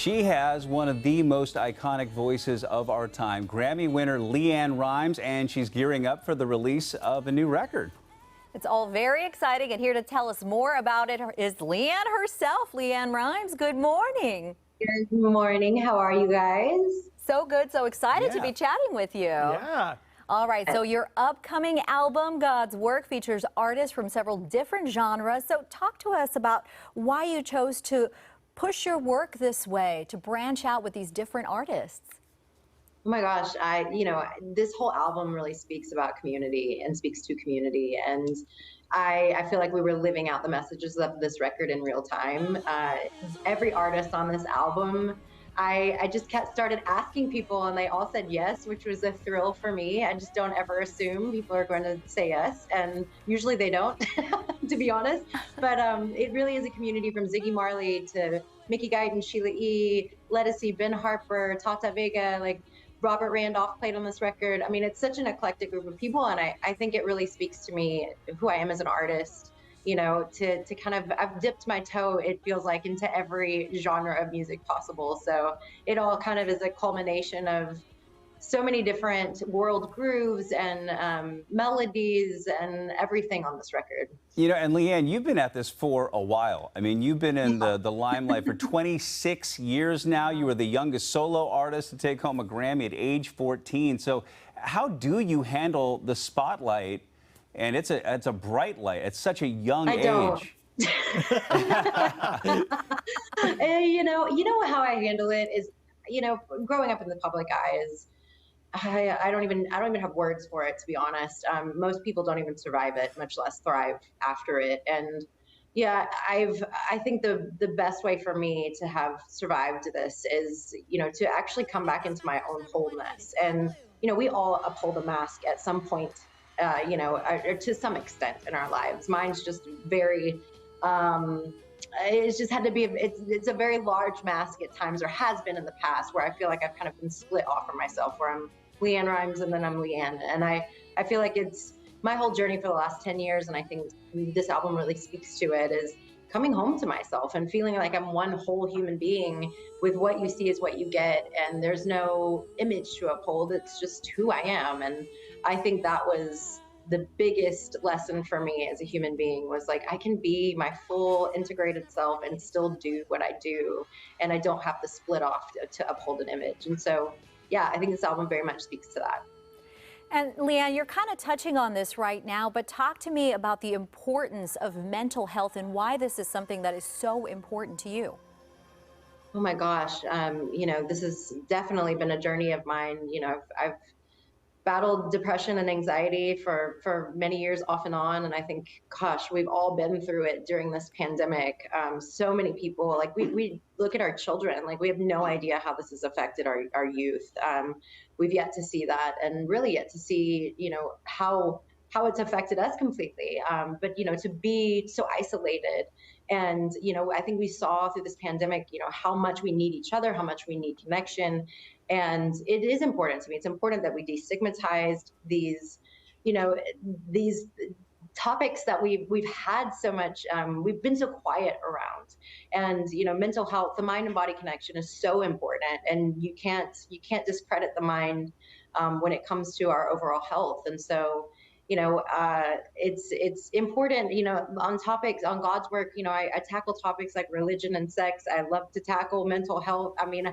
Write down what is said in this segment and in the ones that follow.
She has one of the most iconic voices of our time, Grammy winner LeAnn Rimes, and she's gearing up for the release of a new record. It's all very exciting, and here to tell us more about it is LeAnn herself. LeAnn Rimes, good morning. Good morning. How are you guys? So good, so excited to be chatting with you. Yeah. All right, so your upcoming album, God's Work, features artists from several different genres. So talk to us about why you chose to push your work this way, to branch out with these different artists. Oh my gosh, this whole album really speaks about community and speaks to community. And I feel like we were living out the messages of this record in real time. Every artist on this album, I just started asking people and they all said yes, which was a thrill for me. I just don't ever assume people are going to say yes. And usually they don't, to be honest. But it really is a community from Ziggy Marley to Mickey Guyton, Sheila E., Lettucey, Ben Harper, Tata Vega, like Robert Randolph played on this record. I mean, it's such an eclectic group of people, and I think it really speaks to me, who I am as an artist, you know, to kind of, I've dipped my toe, it feels like, into every genre of music possible. So it all kind of is a culmination of so many different world grooves and melodies and everything on this record. You know, and LeAnn, you've been at this for a while. I mean, you've been in the limelight for 26 years now. You were the youngest solo artist to take home a Grammy at age 14. So how do you handle the spotlight? And it's a bright light at such a young age. You know how I handle it is, you know, growing up in the public eye is, I don't even have words for it, to be honest. Most people don't even survive it, much less thrive after it. And yeah, I think the best way for me to have survived this is, you know, to actually come back into my own wholeness. And, you know, we all uphold a mask at some point, you know, or to some extent in our lives. Mine's just very, it's just had to be, it's a very large mask at times, or has been in the past, where I feel like I've kind of been split off from myself, where I'm LeAnn Rimes and then I'm LeAnn. And I feel like it's my whole journey for the last 10 years, and I think this album really speaks to it, is coming home to myself and feeling like I'm one whole human being with what you see is what you get, and there's no image to uphold, it's just who I am. And I think that was the biggest lesson for me as a human being, was like, I can be my full integrated self and still do what I do, and I don't have to split off to uphold an image. And so yeah, I think this album very much speaks to that. And LeAnn, you're kind of touching on this right now, but talk to me about the importance of mental health and why this is something that is so important to you. Oh my gosh, you know, this has definitely been a journey of mine. You know, I've battled depression and anxiety for many years off and on. And I think, gosh, we've all been through it during this pandemic. So many people, like we look at our children, like we have no idea how this has affected our youth. We've yet to see that, and really yet to see, you know, how it's affected us completely. But, you know, to be so isolated, and, you know, I think we saw through this pandemic, you know, how much we need each other, how much we need connection. And it is important to me. It's important that we destigmatize these, you know, these topics that we've had so much, we've been so quiet around. And, you know, mental health, the mind and body connection is so important, and you can't discredit the mind when it comes to our overall health. And so, you know, it's important, you know, on God's work, you know, I tackle topics like religion and sex. I love to tackle mental health. I mean,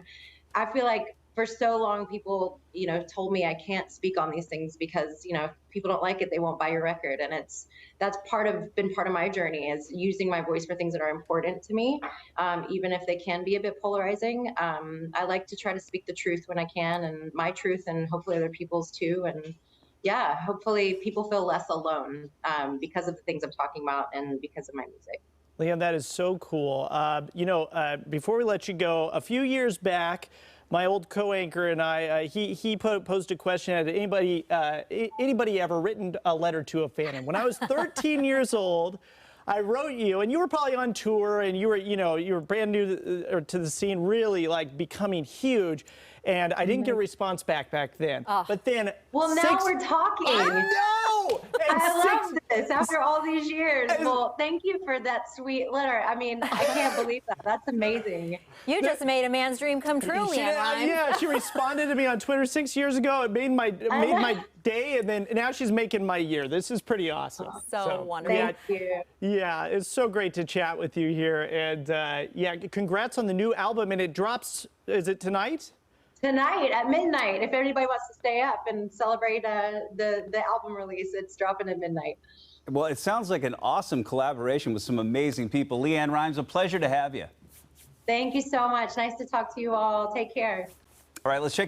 I feel like for so long, people, you know, told me I can't speak on these things because, you know, if people don't like it, they won't buy your record. And that's been part of my journey, is using my voice for things that are important to me, even if they can be a bit polarizing. I like to try to speak the truth when I can, and my truth, and hopefully other people's too. And yeah, hopefully people feel less alone because of the things I'm talking about and because of my music. LeAnn, that is so cool. You know, before we let you go, a few years back, my old co-anchor and I, he posed a question: had anybody ever written a letter to a fan? And when I was 13 years old, I wrote you, and you were probably on tour, and you were brand new to the scene, really like becoming huge. And I didn't get a response back then. But then, well, now we're talking. I know. And I love this after all these years. Well, thank you for that sweet letter. I mean, I can't believe that. That's amazing. You just made a man's dream come true, LeAnn Rimes. Yeah, she responded to me on Twitter 6 years ago. It made my day, and then now she's making my year. This is pretty awesome. So wonderful. Thank you. Yeah, it's so great to chat with you here. And yeah, congrats on the new album. And it drops, is it tonight? Tonight at midnight, if anybody wants to stay up and celebrate the album release, it's dropping at midnight. Well, it sounds like an awesome collaboration with some amazing people. LeAnn Rimes, a pleasure to have you. Thank you so much. Nice to talk to you all. Take care. All right, let's check